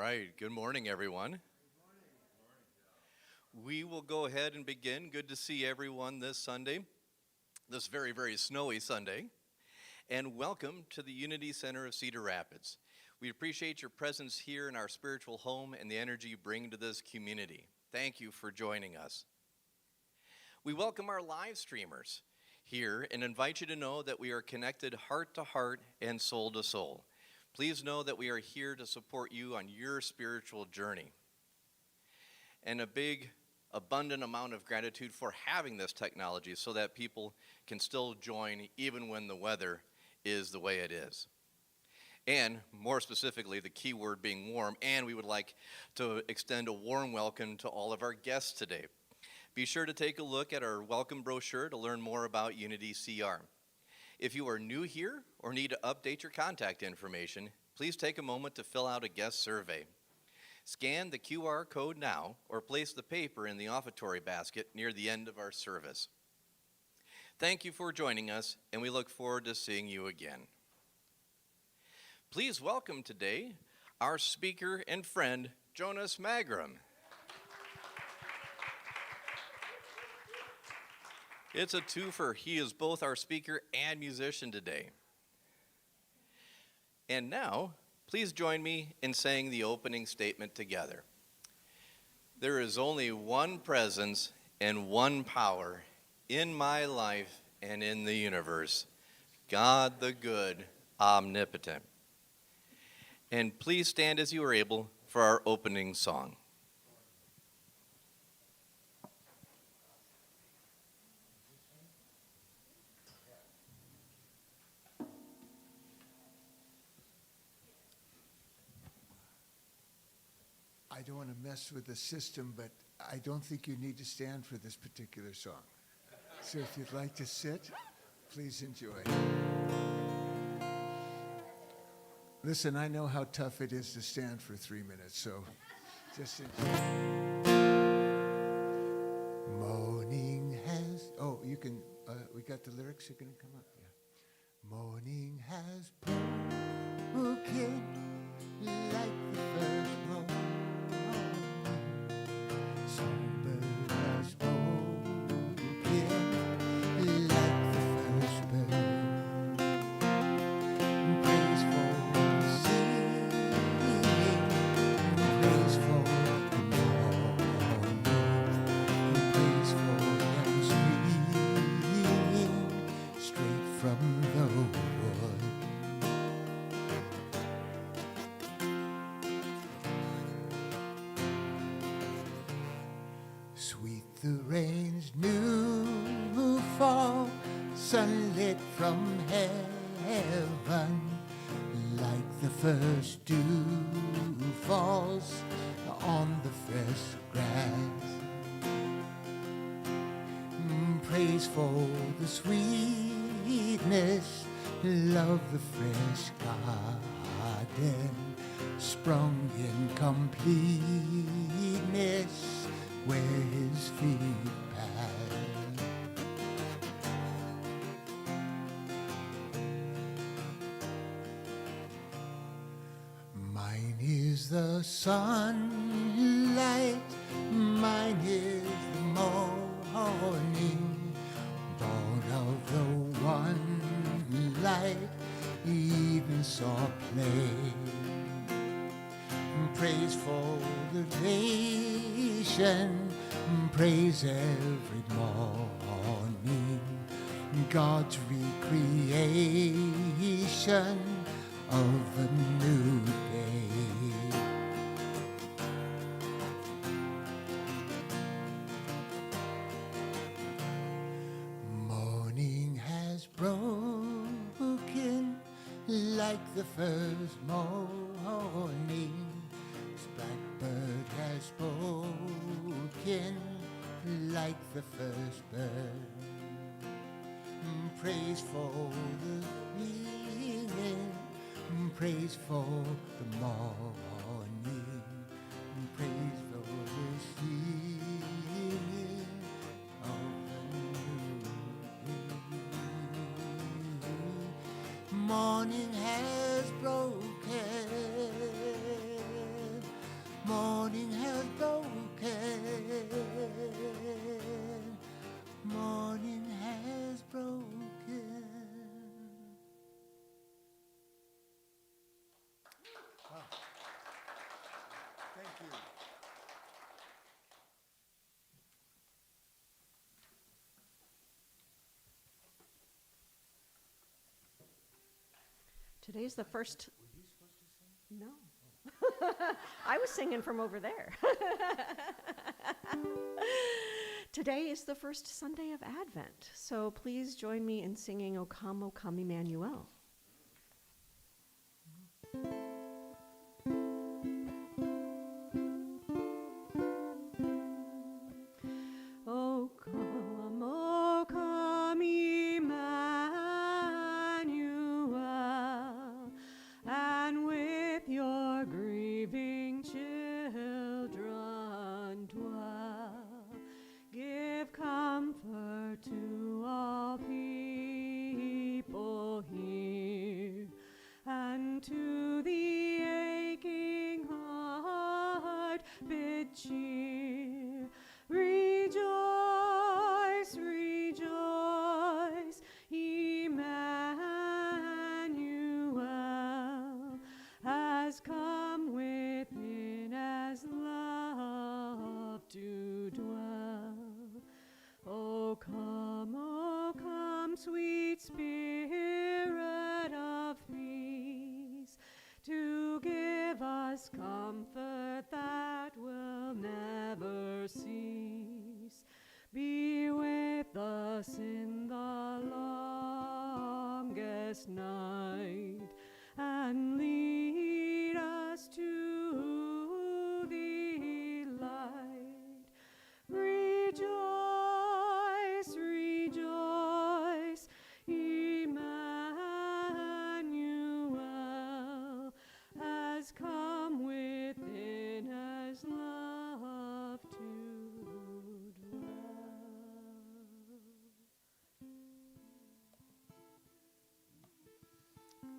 right, good morning, everyone. We will go ahead and begin. Good to see everyone this Sunday, this very, very snowy Sunday. And welcome to the Unity Center of Cedar Rapids. We appreciate your presence here in our spiritual home and the energy you bring to this community. Thank you for joining us. We welcome our live streamers here and invite you to know that we are connected heart to heart and soul to soul. Please know that we are here to support you on your spiritual journey. And a big, abundant amount of gratitude for having this technology so that people can still join even when the weather is the way it is. And more specifically, the key word being warm, and we would like to extend a warm welcome to all of our guests today. Be sure to take a look at our welcome brochure to learn more about Unity CR. If you are new here or need to update your contact information, please take a moment to fill out a guest survey. Scan the QR code now or place the paper in the offertory basket near the end of our service. Thank you for joining us, and we look forward to seeing you again. Please welcome today our speaker and friend, Jonas Magram. It's a twofer. He is both our speaker and musician today. And now, please join me in saying the opening statement together. There is only one presence and one power in my life and in the universe, God the good, omnipotent. And please stand as you are able for our opening song. I don't want to mess with the system, but I don't think you need to stand for this particular song. So if you'd like to sit, please enjoy. Listen, I know how tough it is to stand for 3 minutes, so just enjoy. Morning has, you can, we got the lyrics, you're going to come up? Yeah. Morning has broken like the first morning. Songbird has spoken like the first bird. Praise for the singing, praise for the morning, praise for them streaming straight from the wood. Sweet the rain's new fall, sunlit from heaven, like the first dew falls on the fresh grass. Praise for the sweetness, love the fresh garden, sprung in completeness where his feet pass. Mine is the sunlight, mine is the morning, born of the one light, even saw play. Praise for the nation, praise every morning, God's recreation of a new day. Morning has broken like the first morning. Blackbird has spoken like the first bird. Praise for the evening, praise for the morning, praise for the singing of the new day. Morning has broken Today's the first. No. I was singing from over there. Today is the first Sunday of Advent, so please join me in singing O Come, Emmanuel. O come, Emmanuel, and with your grieving children dwell. Give comfort to all people here, and to the aching heart bid cheer. Rejoice, rejoice, Emmanuel has come within as love to dwell. O come, sweet Spirit of peace, to give us comfort that will never cease. Be with us in the longest night, and lead us to the light. Rejoice, rejoice, Emmanuel has come within as love to dwell.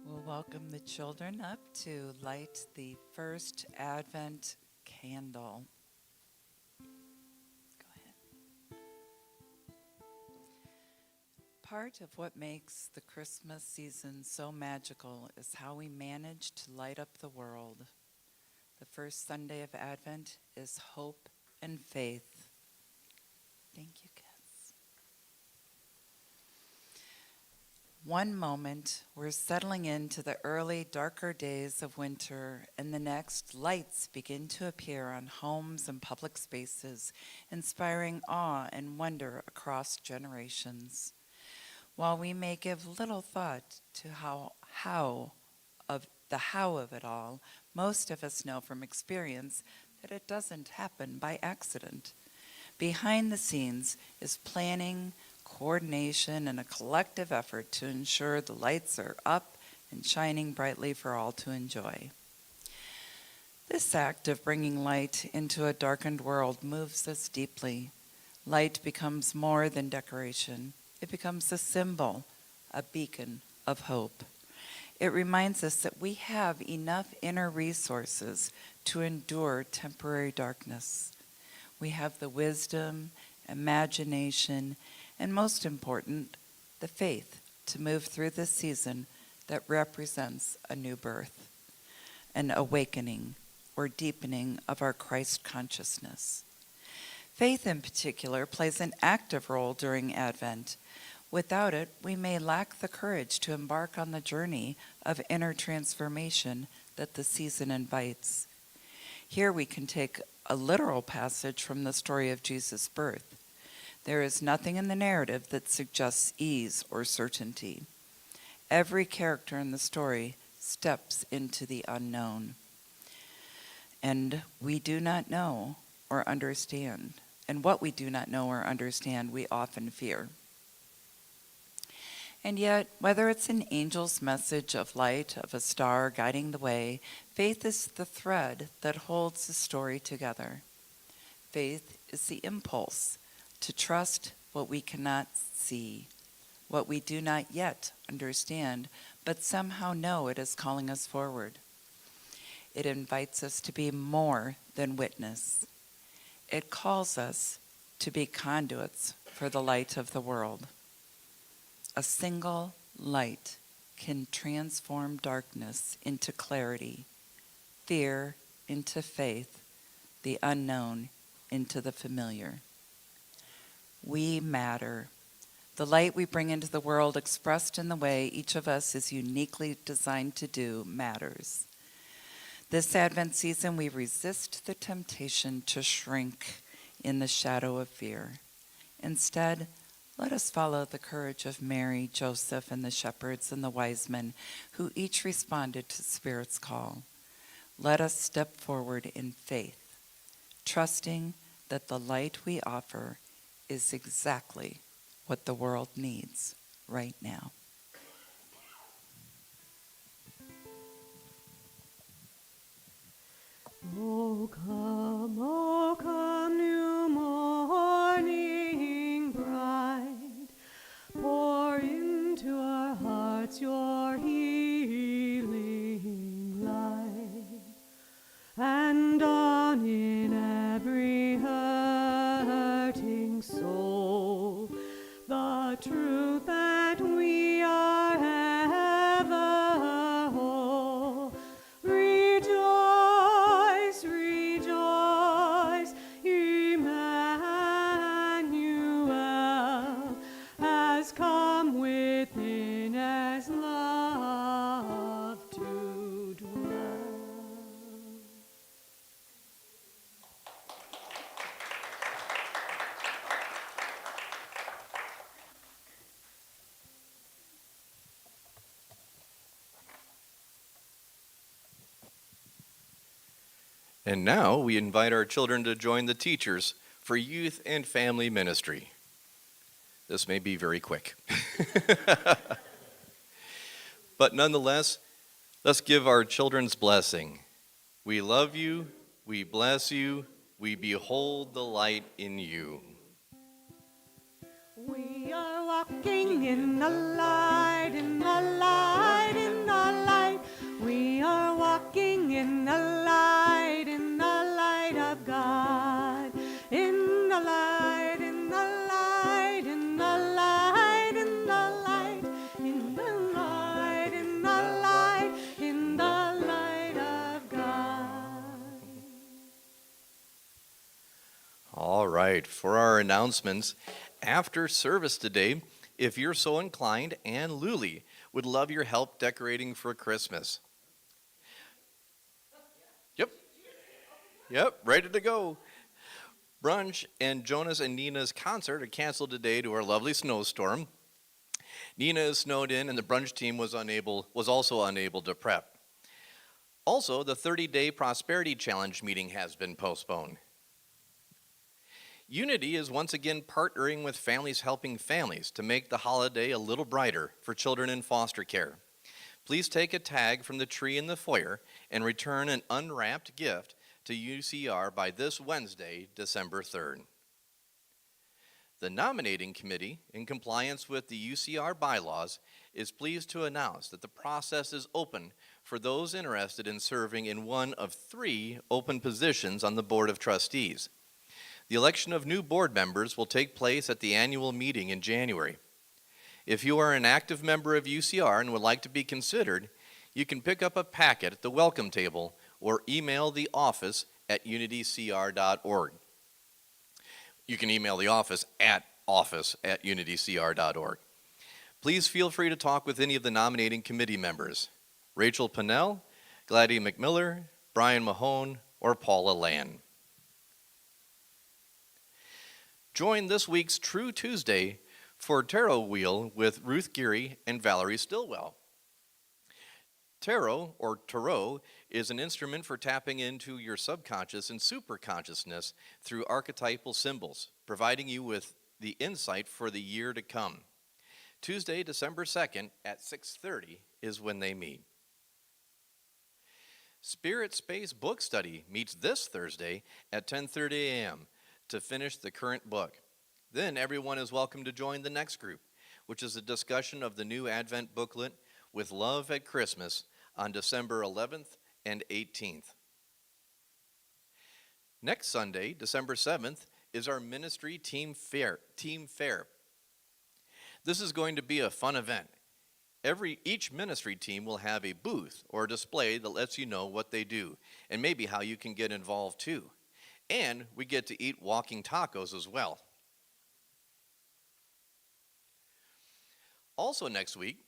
We'll welcome the children up to light the first Advent candle. Go ahead. Part of what makes the Christmas season so magical is how we manage to light up the world. The first Sunday of Advent is hope and faith. Thank you, kids. One moment, we're settling into the early, darker days of winter, and the next, lights begin to appear on homes and public spaces, inspiring awe and wonder across generations. While we may give little thought to how of it all, most of us know from experience that it doesn't happen by accident. Behind the scenes is planning, coordination, and a collective effort to ensure the lights are up and shining brightly for all to enjoy. This act of bringing light into a darkened world moves us deeply. Light becomes more than decoration. It becomes a symbol, a beacon of hope. It reminds us that we have enough inner resources to endure temporary darkness. We have the wisdom, imagination, and most important, the faith to move through this season that represents a new birth, an awakening or deepening of our Christ consciousness. Faith in particular plays an active role during Advent. Without it, we may lack the courage to embark on the journey of inner transformation that the season invites. Here we can take a literal passage from the story of Jesus' birth. There is nothing in the narrative that suggests ease or certainty. Every character in the story steps into the unknown. And we do not know or understand. And what we do not know or understand, we often fear. And yet, whether it's an angel's message of light, of a star guiding the way, faith is the thread that holds the story together. Faith is the impulse to trust what we cannot see, what we do not yet understand, but somehow know it is calling us forward. It invites us to be more than witness. It calls us to be conduits for the light of the world. A single light can transform darkness into clarity, fear into faith, the unknown into the familiar. We matter. The light we bring into the world, expressed in the way each of us is uniquely designed to do, matters. This Advent season, we resist the temptation to shrink in the shadow of fear. Instead, let us follow the courage of Mary, Joseph, and the shepherds and the wise men who each responded to Spirit's call. Let us step forward in faith, trusting that the light we offer is exactly what the world needs right now. O come, new morning bright, pour into our hearts your healing light, and dawn in every hurting soul the truth that we are ever whole. Rejoice, rejoice, Emmanuel has come within as love to dwell. And now we invite our children to join the teachers for youth and family ministry. This may be very quick. But nonetheless, let's give our children's blessing. We love you, we bless you, we behold the light in you. We are walking in the light, in the light, in the light. We are walking in the light, in the light of God. In the light, in the light, in the light, in the light, in the light, in the light, in the light of God. All right, for our announcements, after service today, if you're so inclined, Ann Luley would love your help decorating for Christmas. Yep, ready to go. Brunch and Jonas and Nina's concert are canceled today due to our lovely snowstorm. Nina is snowed in and the brunch team was also unable to prep. Also, the 30-day Prosperity Challenge meeting has been postponed. Unity is once again partnering with Families Helping Families to make the holiday a little brighter for children in foster care. Please take a tag from the tree in the foyer and return an unwrapped gift to UCR by this Wednesday, December 3rd. The nominating committee, in compliance with the UCR bylaws, is pleased to announce that the process is open for those interested in serving in one of 3 open positions on the Board of Trustees. The election of new board members will take place at the annual meeting in January. If you are an active member of UCR and would like to be considered, you can pick up a packet at the welcome table or email the office at unitycr.org. You can email the office at unitycr.org. Please feel free to talk with any of the nominating committee members, Rachel Pinnell, Gladys McMiller, Brian Mahone, or Paula Land. Join this week's True Tuesday for Tarot Wheel with Ruth Geary and Valerie Stillwell. Tarot, or tarot, is an instrument for tapping into your subconscious and superconsciousness through archetypal symbols, providing you with the insight for the year to come. Tuesday, December 2nd at 6:30 is when they meet. Spirit Space Book Study meets this Thursday at 10:30 a.m. to finish the current book. Then everyone is welcome to join the next group, which is a discussion of the new Advent booklet, With Love at Christmas, on December 11th and 18th. Next Sunday, December 7th, is our ministry team fair. This is going to be a fun event. Each ministry team will have a booth or a display that lets you know what they do and maybe how you can get involved too. And we get to eat walking tacos as well. Also next week,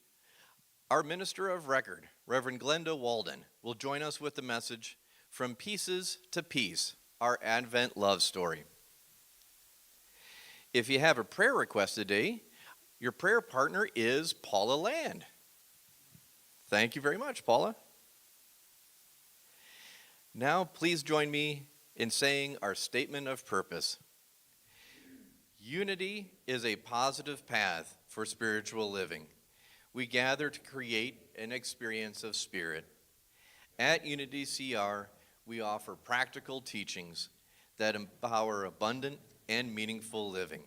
our minister of record, Reverend Glenda Walden, will join us with the message, From Pieces to Peace, our Advent love story. If you have a prayer request today, your prayer partner is Paula Land. Thank you very much, Paula. Now, please join me in saying our statement of purpose. Unity is a positive path for spiritual living. We gather to create an experience of spirit. At Unity CR, we offer practical teachings that empower abundant and meaningful living.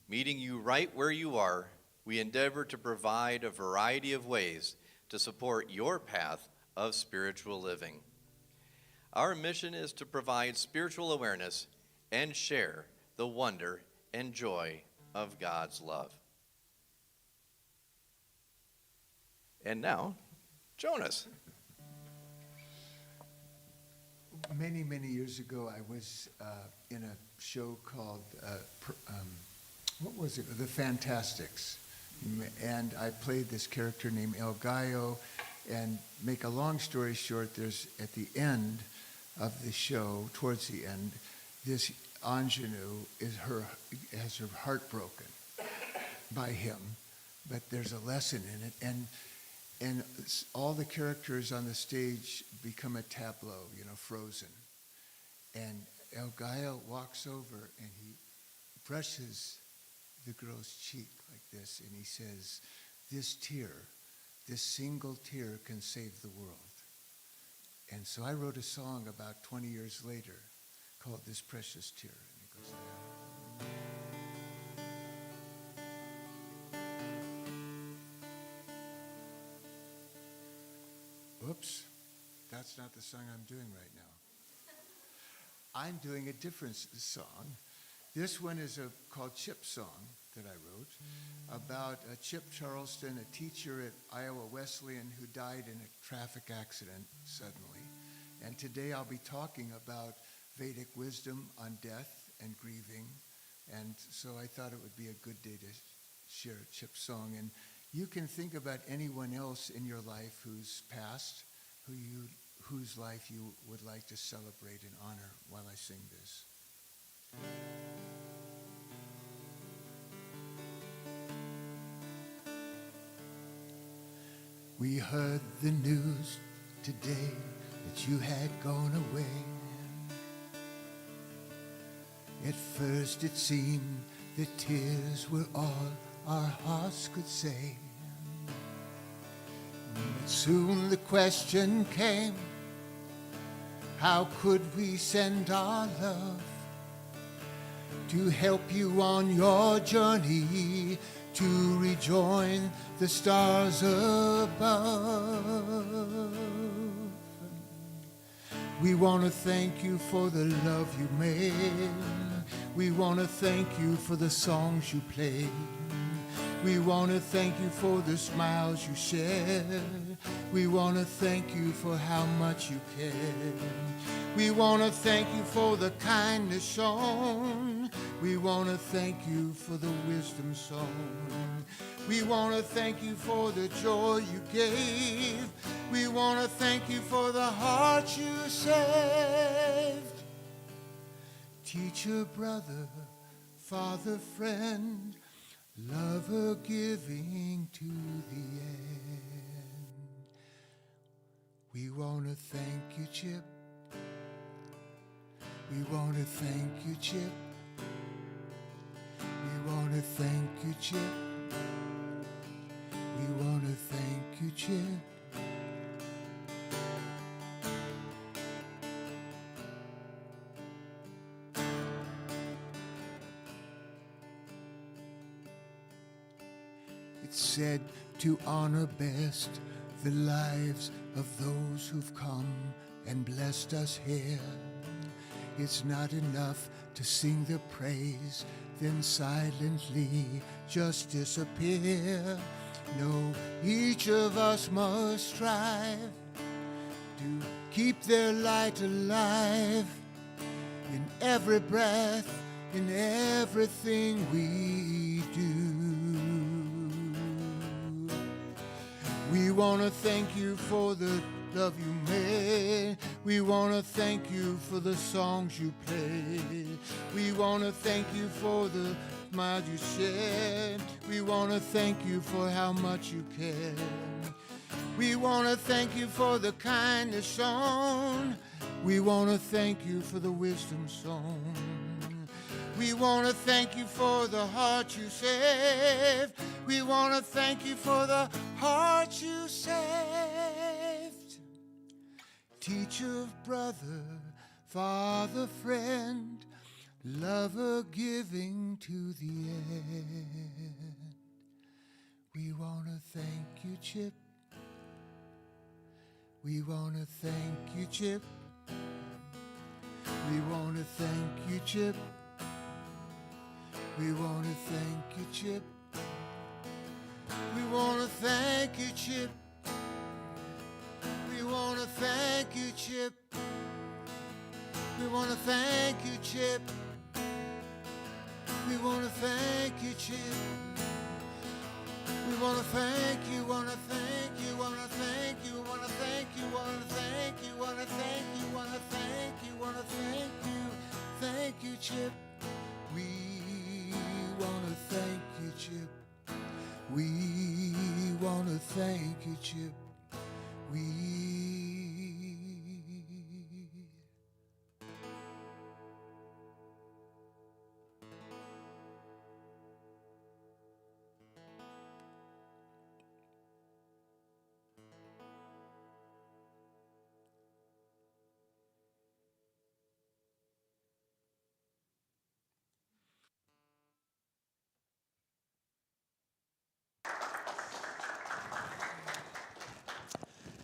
Meeting you right where you are, we endeavor to provide a variety of ways to support your path of spiritual living. Our mission is to provide spiritual awareness and share the wonder and joy of God's love. And now, Jonas. Many, many years ago, I was in a show called, what was it? The Fantastics. And I played this character named El Gallo. And make a long story short, there's at the end of the show, towards the end, this ingenue has her heart broken by him. But there's a lesson in it. And all the characters on the stage become a tableau, frozen. And El Gallo walks over and he brushes the girl's cheek like this, and he says, this single tear can save the world. And so I wrote a song about 20 years later called This Precious Tear. And it goes there. Oops, that's not the song I'm doing right now. I'm doing a different song. This one is called Chip Song that I wrote about Chip Charleston, a teacher at Iowa Wesleyan who died in a traffic accident suddenly. And today I'll be talking about Vedic wisdom on death and grieving. And so I thought it would be a good day to share a Chip Song. And you can think about anyone else in your life who's passed, whose life you would like to celebrate and honor while I sing this. We heard the news today that you had gone away. At first it seemed that tears were all our hearts could say. But soon the question came, how could we send our love to help you on your journey to rejoin the stars above? We want to thank you for the love you made. We want to thank you for the songs you played. We want to thank you for the smiles you shared. We want to thank you for how much you cared. We want to thank you for the kindness shown. We want to thank you for the wisdom sown. We want to thank you for the joy you gave. We want to thank you for the heart you saved. Teacher, brother, father, friend, lover giving to the end. We want to thank you, Chip. We want to thank you, Chip. We want to thank you, Chip. We want to thank you, Chip. It's said to honor best the lives of those who've come and blessed us here. It's not enough to sing the praise, then silently just disappear. No, each of us must strive to keep their light alive in every breath, in everything we do. We want to thank you for the love you made. We want to thank you for the songs you played. We want to thank you for the smile you shed. We want to thank you for how much you care. We want to thank you for the kindness shown. We want to thank you for the wisdom sown. We want to thank you for the heart you saved. We want to thank you for the heart you saved. Teacher, brother, father, friend, lover giving to the end. We want to thank you, Chip. We want to thank you, Chip. We want to thank you, Chip. We want to thank you, Chip. We want to thank you, Chip. We want to thank you, Chip. We want to thank you, Chip. We want to thank you, Chip. We want to thank you, want to thank you, want to thank you, want to thank you, want to thank you, want to thank you, want to thank you, want to thank you, thank you, Chip. We want to thank you, Chip. We want to thank you, Chip. We.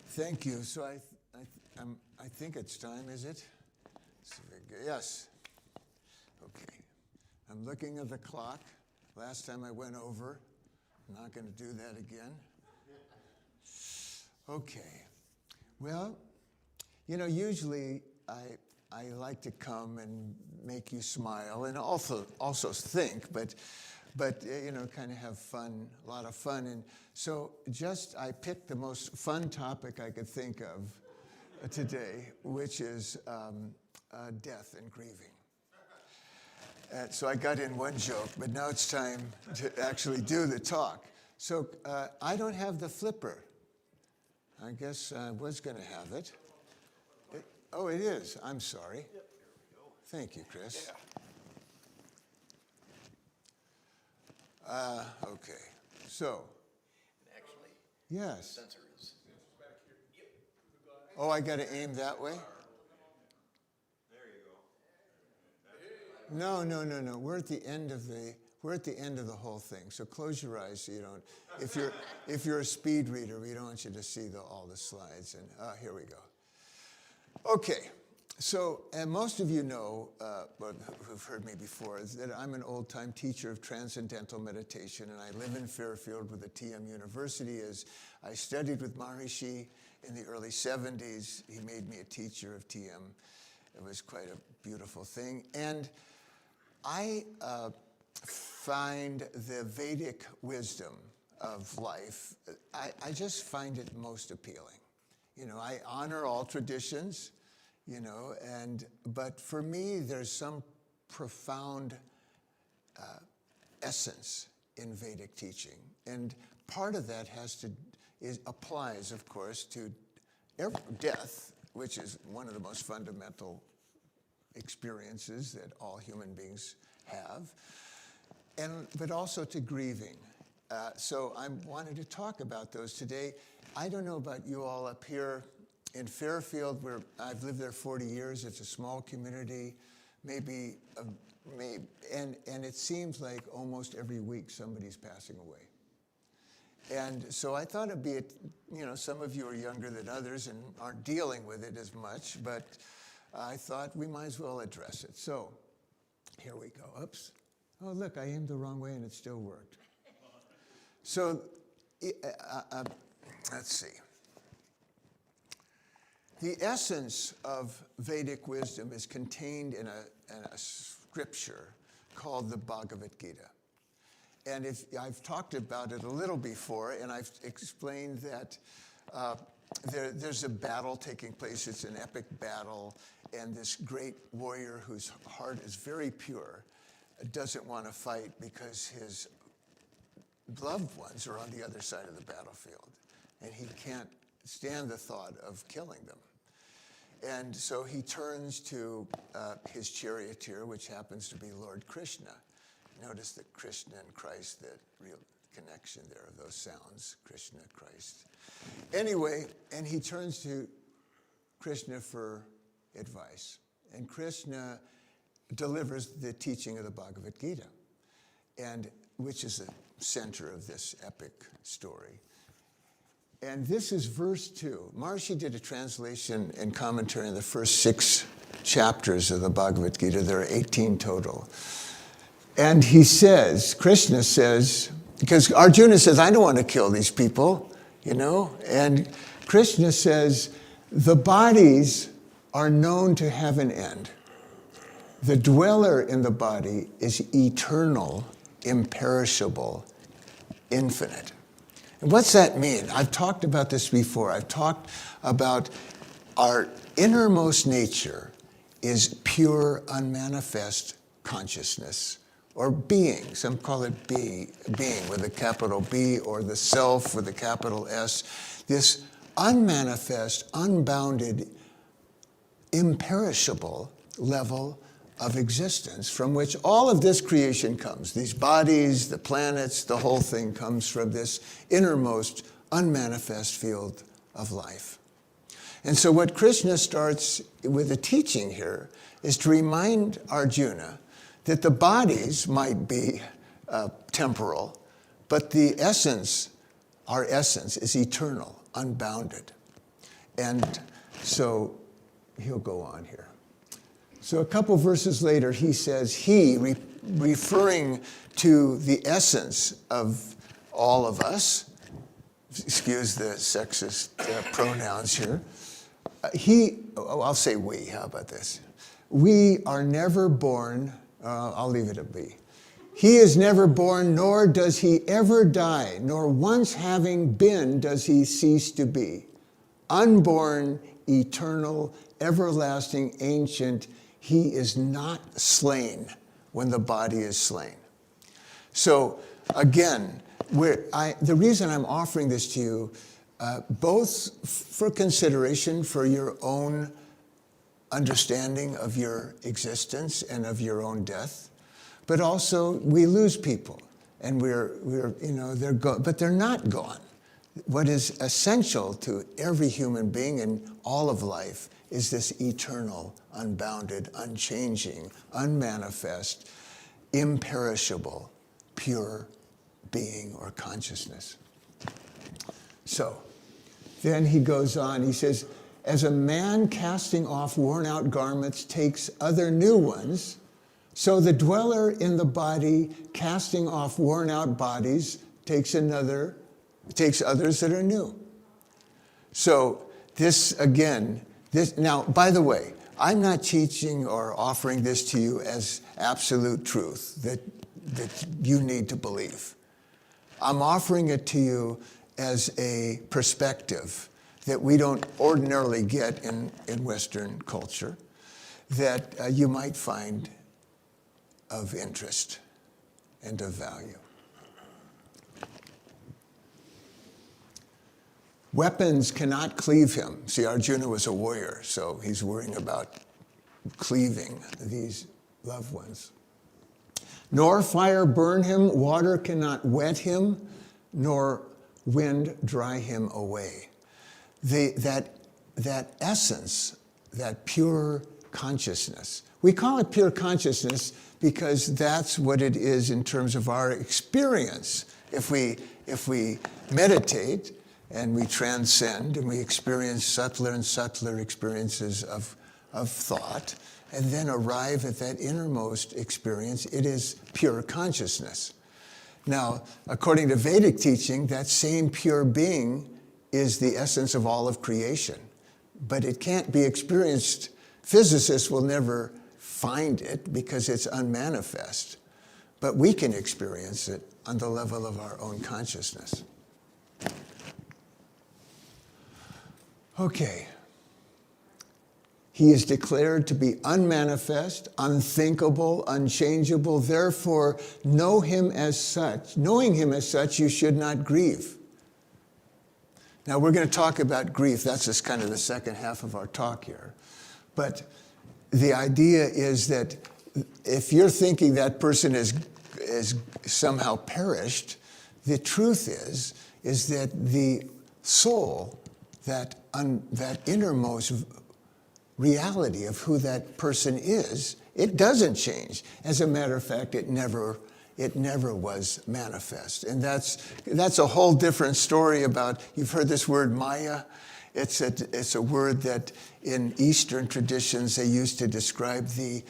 Thank you. So I think it's time, is it? Yes. Okay. I'm looking at the clock. Last time I went over. I'm not going to do that again. Okay. Well, you know, usually I like to come and make you smile and also think, but you know, kind of have fun, a lot of fun. And so I picked the most fun topic I could think of today, which is death and grieving. So I got in one joke, but now it's time to actually do the talk. So I don't have the flipper. I guess I was going to have it. Oh, it is. I'm sorry. Thank you, Chris. Okay. So. Actually, yes. sensor is. Oh, I got to aim that way? There you go. No. We're at the end of the whole thing. So close your eyes so you don't. If you're a speed reader, we don't want you to see all the slides. And here we go. Okay. So, and most of you know, who've heard me before, is that I'm an old-time teacher of transcendental meditation, and I live in Fairfield with the TM University. As I studied with Maharishi in the early 70s, he made me a teacher of TM. It was quite a beautiful thing. And I find the Vedic wisdom of life, I just find it most appealing. You know, I honor all traditions. You know, but for me, there's some profound essence in Vedic teaching, and part of that applies, of course, to death, which is one of the most fundamental experiences that all human beings have, but also to grieving. So I wanted to talk about those today. I don't know about you all up here. In Fairfield, where I've lived there 40 years, it's a small community, and it seems like almost every week somebody's passing away. And so I thought it'd be, some of you are younger than others and aren't dealing with it as much, but I thought we might as well address it. So here we go. Oops. Oh, look, I aimed the wrong way and it still worked. So let's see. The essence of Vedic wisdom is contained in a scripture called the Bhagavad Gita. And I've talked about it a little before, and I've explained that there's a battle taking place. It's an epic battle, and this great warrior whose heart is very pure doesn't want to fight because his loved ones are on the other side of the battlefield, and he can't stand the thought of killing them. And so he turns to his charioteer, which happens to be Lord Krishna. Notice that Krishna and Christ, the real connection there of those sounds, Krishna, Christ. Anyway, and he turns to Krishna for advice. And Krishna delivers the teaching of the Bhagavad Gita, and which is the center of this epic story. And this is verse 2. Maharishi did a translation and commentary on the first 6 chapters of the Bhagavad Gita. There are 18 total. And he says, Krishna says, because Arjuna says, I don't want to kill these people, you know? And Krishna says, the bodies are known to have an end. The dweller in the body is eternal, imperishable, infinite. And what's that mean? I've talked about this before. I've talked about our innermost nature is pure, unmanifest consciousness, or being. Some call it being with a capital B, or the self with a capital S. This unmanifest, unbounded, imperishable level of existence from which all of this creation comes. These bodies, the planets, the whole thing comes from this innermost, unmanifest field of life. And so what Krishna starts with the teaching here is to remind Arjuna that the bodies might be temporal, but the essence, our essence, is eternal, unbounded. And so he'll go on here. So a couple verses later, he says, referring to the essence of all of us, excuse the sexist pronouns here, I'll say we, how about this? We are never born, I'll leave it at we. He is never born, nor does he ever die, nor once having been does he cease to be. Unborn, eternal, everlasting, ancient, he is not slain when the body is slain. So again, the reason I'm offering this to you, both for consideration for your own understanding of your existence and of your own death, but also we lose people, and they're gone, but they're not gone. What is essential to every human being and all of life is this eternal, unbounded, unchanging, unmanifest, imperishable, pure being or consciousness. So, then he goes on, he says, as a man casting off worn-out garments takes other new ones, so the dweller in the body casting off worn-out bodies takes others that are new. So this, again, now, by the way, I'm not teaching or offering this to you as absolute truth that you need to believe. I'm offering it to you as a perspective that we don't ordinarily get in Western culture, that you might find of interest and of value. Weapons cannot cleave him. See, Arjuna was a warrior, so he's worrying about cleaving these loved ones. Nor fire burn him, water cannot wet him, nor wind dry him away. That essence, that pure consciousness. We call it pure consciousness because that's what it is in terms of our experience. If we meditate and we transcend and we experience subtler and subtler experiences of thought, and then arrive at that innermost experience, it is pure consciousness. Now, according to Vedic teaching, that same pure being is the essence of all of creation, but it can't be experienced. Physicists will never find it because it's unmanifest, but we can experience it on the level of our own consciousness. Okay. He is declared to be unmanifest, unthinkable, unchangeable. Therefore, knowing him as such, you should not grieve. Now, we're going to talk about grief. That's just kind of the second half of our talk here. But the idea is that if you're thinking that person is somehow perished, the truth is that the soul, that innermost reality of who that person is, it doesn't change. As a matter of fact, it never was manifest. And that's a whole different story about, you've heard this word Maya. It's a word that in Eastern traditions they used to describe the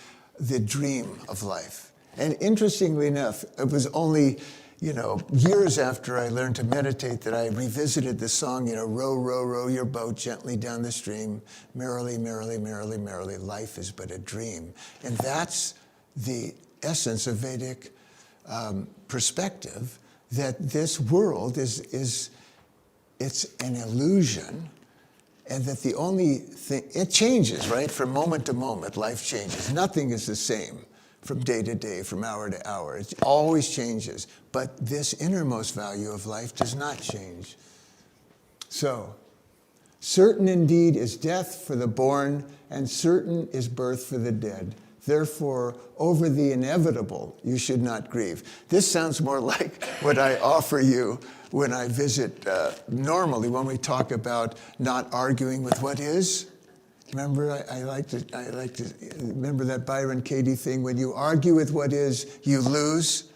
dream of life. And interestingly enough, it was only, years after I learned to meditate that I revisited the song, row, row, row your boat gently down the stream, merrily, merrily, merrily, merrily, life is but a dream. And that's the essence of Vedic perspective, that this world it's an illusion, and that the only thing, it changes, right? From moment to moment, life changes. Nothing is the same from day to day, from hour to hour. It always changes. But this innermost value of life does not change. So, certain indeed is death for the born, and certain is birth for the dead. Therefore, over the inevitable, you should not grieve. This sounds more like what I offer you when I visit, normally when we talk about not arguing with what is. Remember, I like to remember that Byron Katie thing, when you argue with what is, you lose,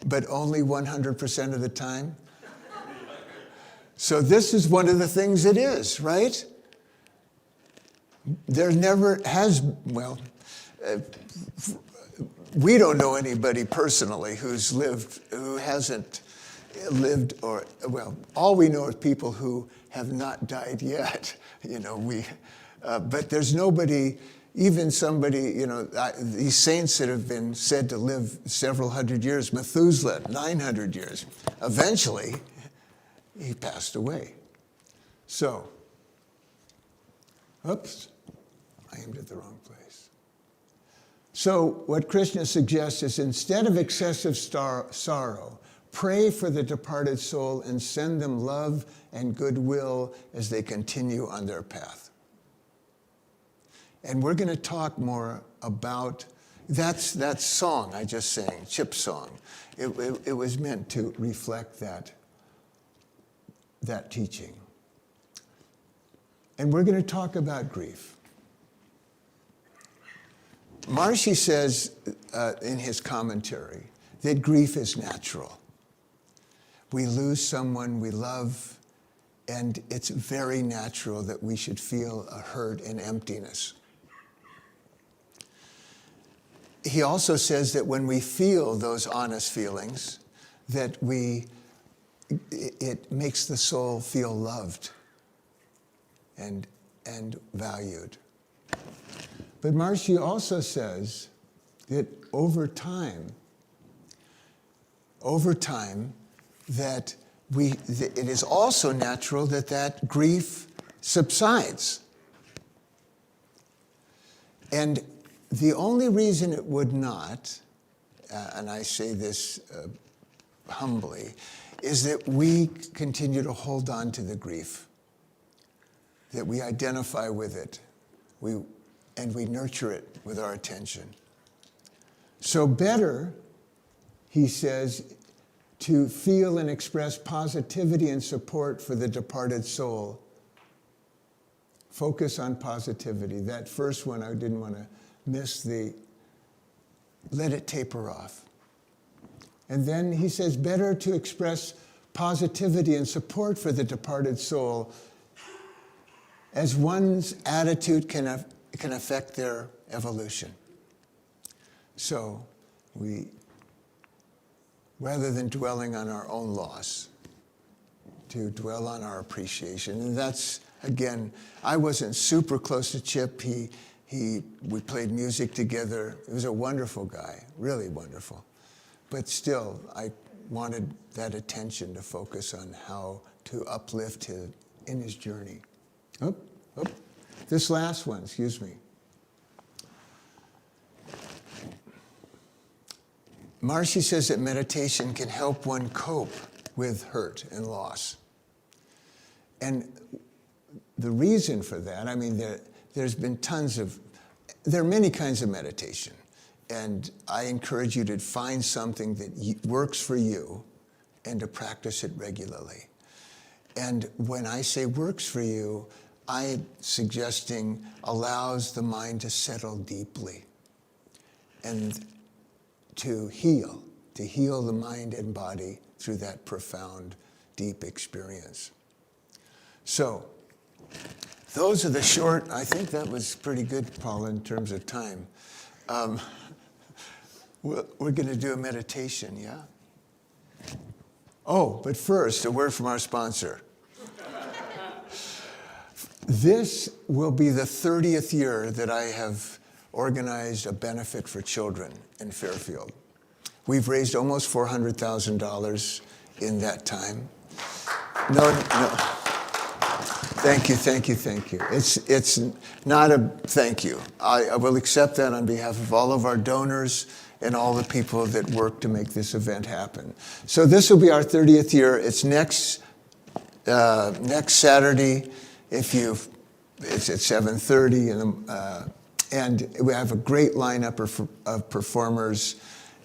but only 100% of the time. So this is one of the things it is, right? There never has, we don't know anybody personally who hasn't lived, all we know is people who have not died yet. But there's nobody, even somebody, these saints that have been said to live several hundred years, Methuselah, 900 years. Eventually, he passed away. So, oops, I aimed at the wrong place. So what Krishna suggests is, instead of excessive sorrow, pray for the departed soul and send them love and goodwill as they continue on their path. And we're going to talk more about that song I just sang, Chip Song. It was meant to reflect that teaching. And we're going to talk about grief. Maharishi says in his commentary that grief is natural. We lose someone we love, and it's very natural that we should feel a hurt and emptiness. He also says that when we feel those honest feelings, that it makes the soul feel loved and valued. But Maharishi also says that over time, that it is also natural that grief subsides. And the only reason it would not, and I say this humbly, is that we continue to hold on to the grief, that we identify with it, and we nurture it with our attention. So better, he says, to feel and express positivity and support for the departed soul. Focus on positivity. That first one, I didn't want to miss let it taper off. And then he says, better to express positivity and support for the departed soul, as one's attitude can affect their evolution. So rather than dwelling on our own loss, to dwell on our appreciation. And that's, again, I wasn't super close to Chip. We played music together. He was a wonderful guy, really wonderful. But still, wanted that attention to focus on how to uplift him in his journey. Oh, this last one, excuse me. Marcy says that meditation can help one cope with hurt and loss. And the reason for that, I mean, there's been there are many kinds of meditation. And I encourage you to find something that works for you and to practice it regularly. And when I say works for you, I'm suggesting allows the mind to settle deeply and to heal the mind and body through that profound, deep experience. So, those are the short, I think that was pretty good, Paul, in terms of time. We're going to do a meditation, yeah? Oh, but first, a word from our sponsor. This will be the 30th year that I have organized a benefit for children in Fairfield. We've raised almost $400,000 in that time. No. Thank you. It's not a thank you. I will accept that on behalf of all of our donors and all the people that work to make this event happen. So this will be our 30th year. It's next Saturday. It's at 7:30, and we have a great lineup of performers.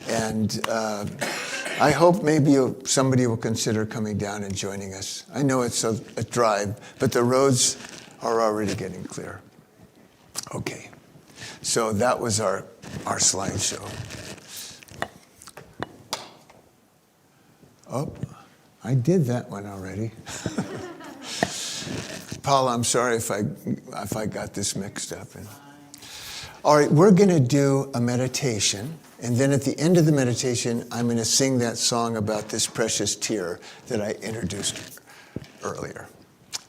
And I hope maybe somebody will consider coming down and joining us. I know it's a drive, but the roads are already getting clear. Okay, so that was our slideshow. Oh, I did that one already. Paul, I'm sorry if I got this mixed up. All right, we're going to do a meditation. And then at the end of the meditation, I'm going to sing that song about this precious tear that I introduced earlier.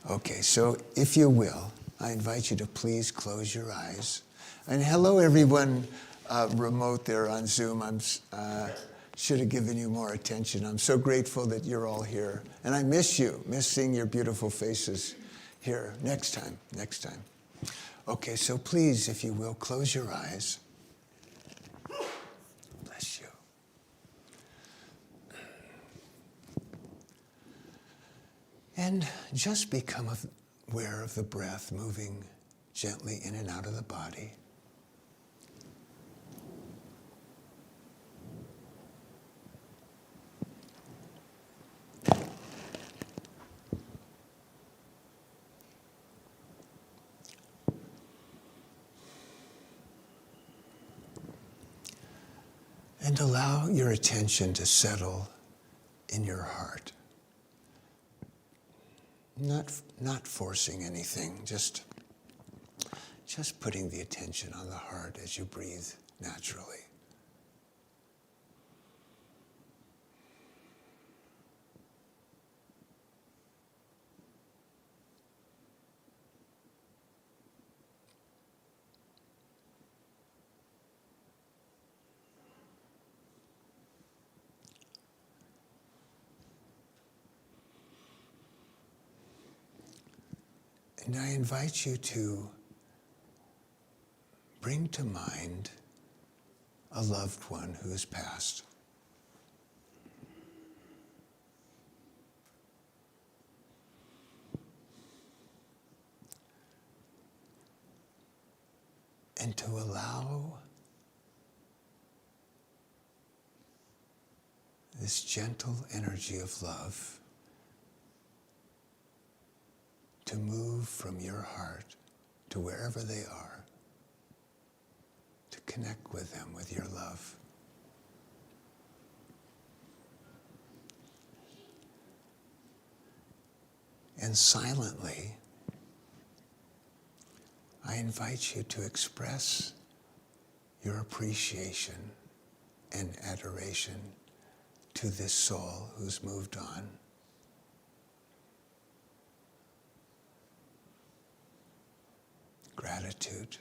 Okay, so if you will, I invite you to please close your eyes. And hello, everyone remote there on Zoom. I should have given you more attention. I'm so grateful that you're all here. And I miss seeing your beautiful faces here. Next time. Okay, so please, if you will, close your eyes. And just become aware of the breath moving gently in and out of the body. And allow your attention to settle in your heart. Not forcing anything, just putting the attention on the heart as you breathe naturally. And I invite you to bring to mind a loved one who has passed. And to allow this gentle energy of love to move from your heart to wherever they are, to connect with them with your love. And silently, I invite you to express your appreciation and adoration to this soul who's moved on. Gratitude.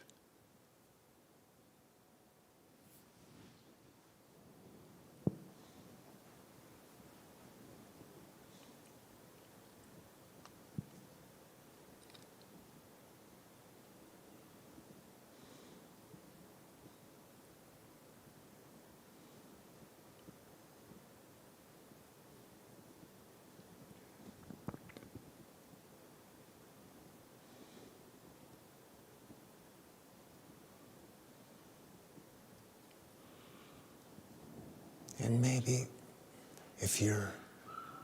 And maybe if you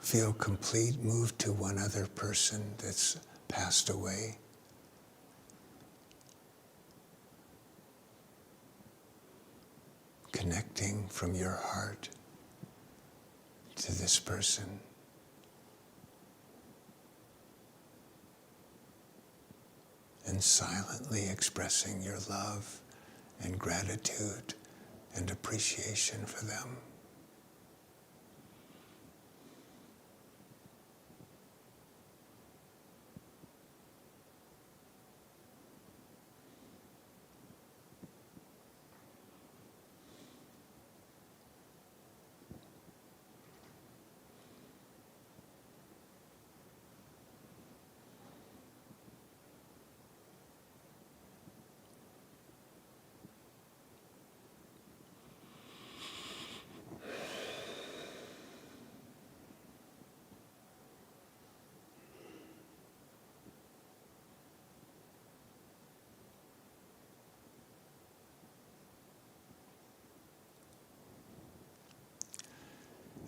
feel complete, move to one other person that's passed away. Connecting from your heart to this person. And silently expressing your love and gratitude and appreciation for them.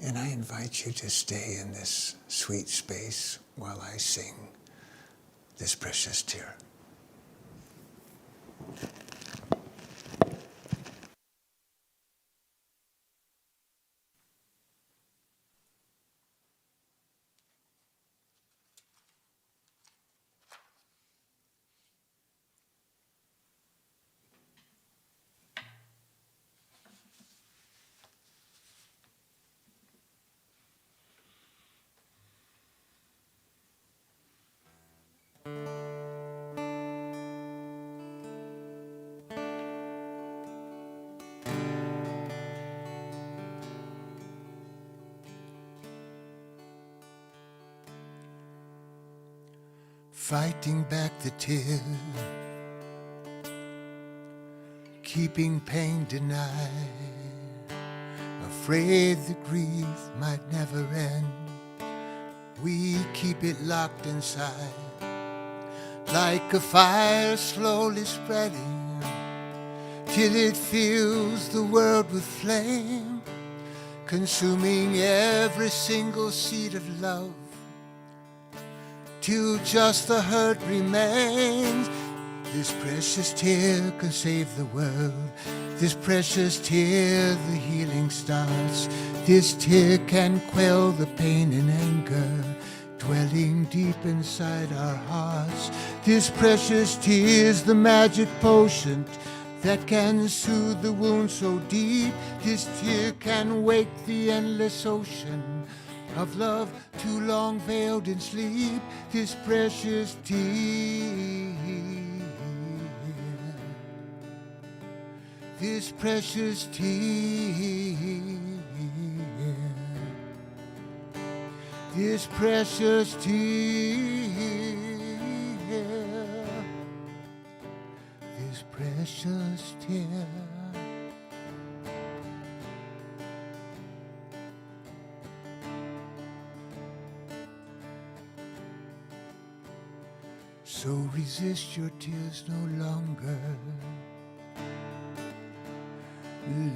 And I invite you to stay in this sweet space while I sing this precious tear. Fighting back the tears, keeping pain denied, afraid the grief might never end. We keep it locked inside, like a fire slowly spreading, till it fills the world with flame, consuming every single seed of love, till just the hurt remains. This precious tear can save the world. This precious tear, the healing starts. This tear can quell the pain and anger dwelling deep inside our hearts. This precious tear's the magic potion that can soothe the wound so deep. This tear can wake the endless ocean of love too long veiled in sleep. This precious tear, this precious tear, this precious tear, this precious tear. So resist your tears no longer.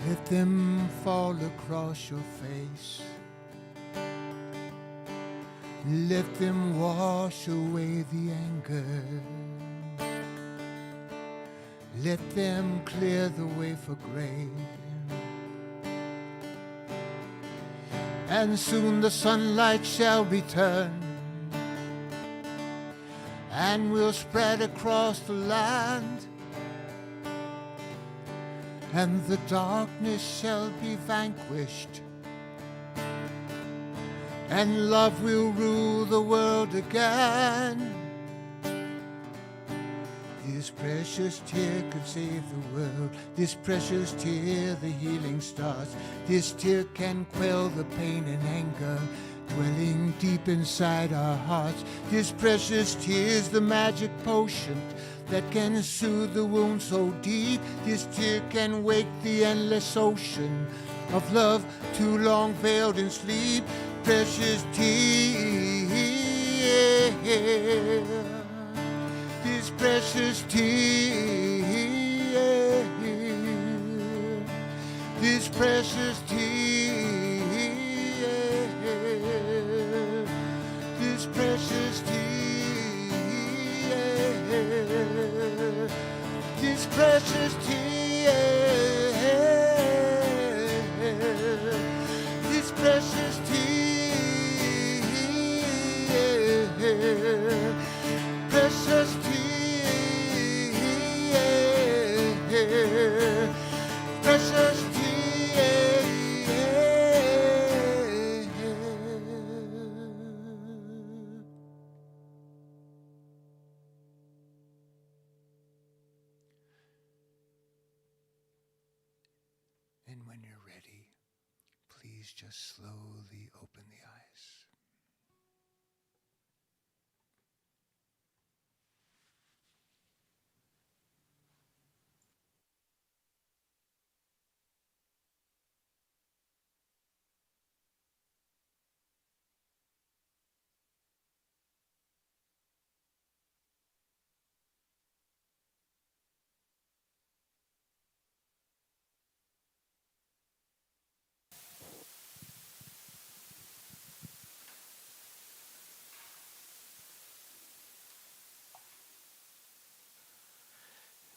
Let them fall across your face. Let them wash away the anger. Let them clear the way for grace. And soon the sunlight shall return, and will spread across the land, and the darkness shall be vanquished, and love will rule the world again. This precious tear could save the world. This precious tear, the healing starts. This tear can quell the pain and anger dwelling deep inside our hearts. This precious tear's the magic potion that can soothe the wound so deep. This tear can wake the endless ocean of love too long veiled in sleep. Precious tear, this precious tear, this precious tear, precious tears, this precious tears, precious tears, precious tears. And when you're ready, please just slowly open the eyes.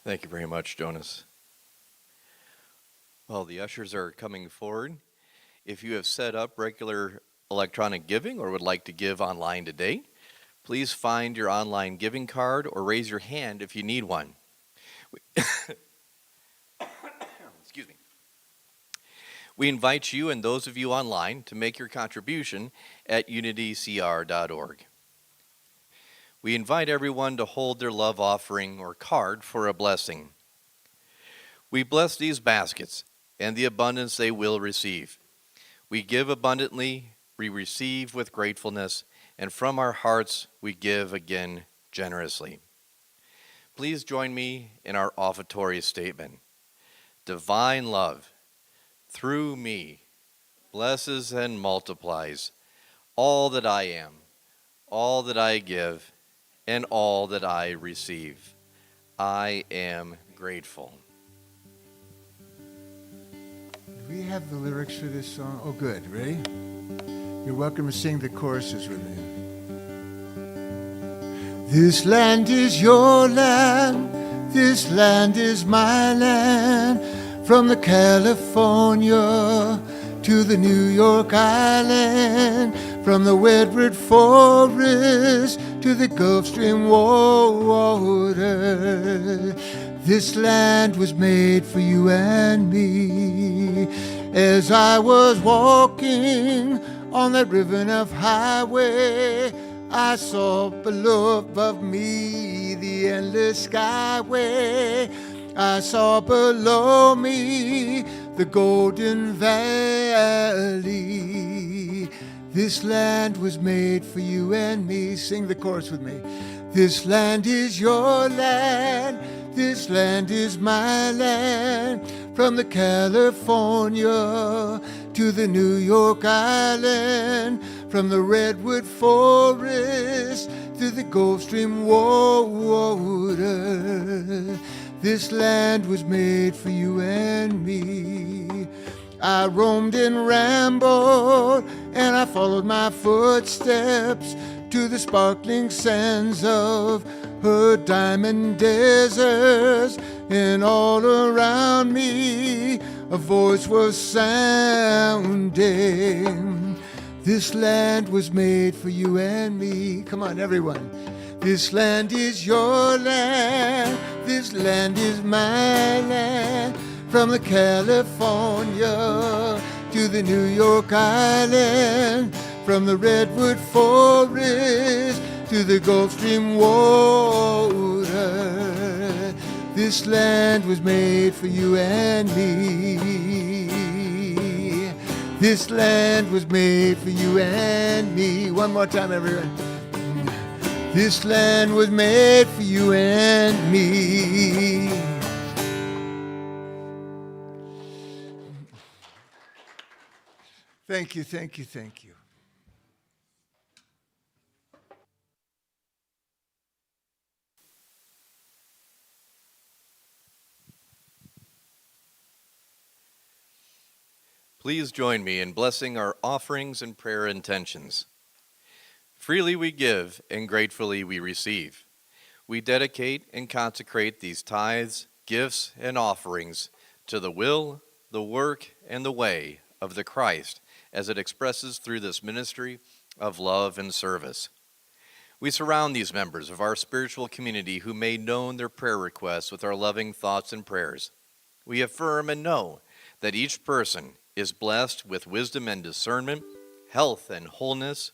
Thank you very much, Jonas. Well, the ushers are coming forward. If you have set up regular electronic giving or would like to give online today, please find your online giving card or raise your hand if you need one. Excuse me. We invite you and those of you online to make your contribution at unitycr.org. We invite everyone to hold their love offering or card for a blessing. We bless these baskets and the abundance they will receive. We give abundantly, we receive with gratefulness, and from our hearts we give again generously. Please join me in our offertory statement. Divine love, through me, blesses and multiplies all that I am, all that I give, and all that I receive. I am grateful. Do we have the lyrics for this song? Oh, good. Ready? You're welcome to sing the choruses with me. This land is your land. This land is my land. From the California to the New York Island. From the Redwood Forest to the Gulf Stream water. This land was made for you and me. As I was walking on that river of highway, I saw below above me the endless skyway. I saw below me the golden valley. This land was made for you and me. Sing the chorus with me. This land is your land. This land is my land. From the California to the New York Island. From the Redwood Forest to the Gulf Stream water. This land was made for you and me. I roamed and rambled, and I followed my footsteps to the sparkling sands of her diamond deserts. And all around me a voice was sounding. This land was made for you and me. Come on, everyone. This land is your land. This land is my land. From the California to the New York Island. From the Redwood Forest to the Gulf Stream water. This land was made for you and me. This land was made for you and me. One more time, everyone. This land was made for you and me. Thank you, thank you, thank you. Please join me in blessing our offerings and prayer intentions. Freely we give and gratefully we receive. We dedicate and consecrate these tithes, gifts and offerings to the will, the work, and the way of the Christ as it expresses through this ministry of love and service. We surround these members of our spiritual community who made known their prayer requests with our loving thoughts and prayers. We affirm and know that each person is blessed with wisdom and discernment, health and wholeness,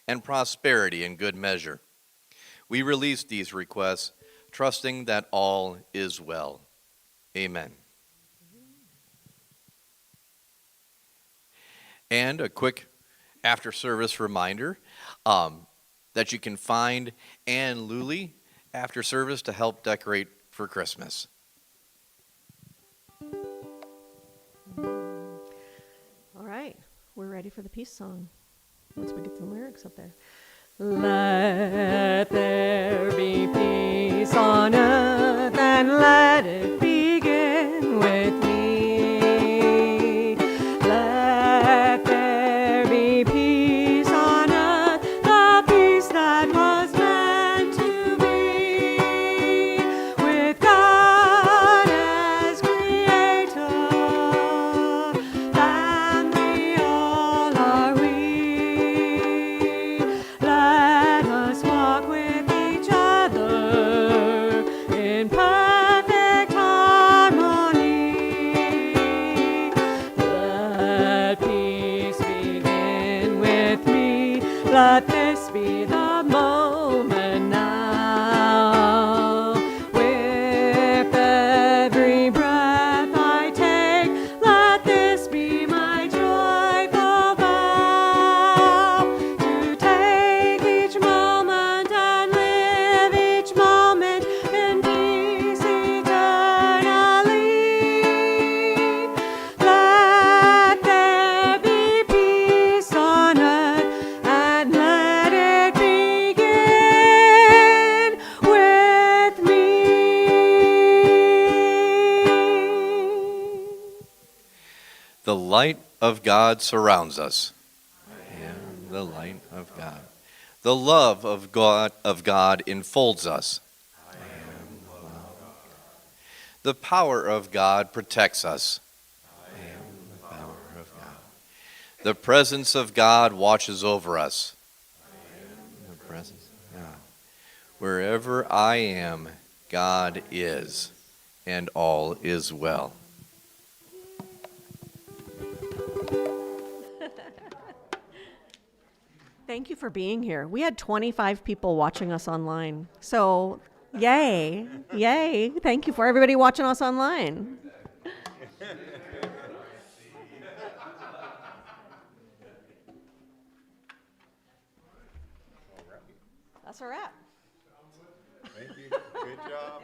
and prosperity in good measure. We release these requests, trusting that all is well. Amen. And a quick after-service reminder that you can find Ann Luley after service to help decorate for Christmas. All right, we're ready for the peace song. Once we get some lyrics up there. Let there be peace on earth, and let it begin with me. Let there be peace on earth, the peace that was meant to be, with God as creator, and we all are we. Let us walk with each other in perfect harmony. Let peace begin with me. Let this be the moment now. With every breath I take, let this be my joyful vow. To take each moment and live each moment in peace eternally. Let there be peace on earth, and let it begin with me. The light of God surrounds us. And the light of God. The love of God enfolds us. The power of God protects us. The power of God. The presence of God watches over us. The presence of God. Wherever I am, God is, and all is well. Thank you for being here. We had 25 people watching us online. So, yay. Yay. Thank you for everybody watching us online. That's a wrap. Thank you. Good job.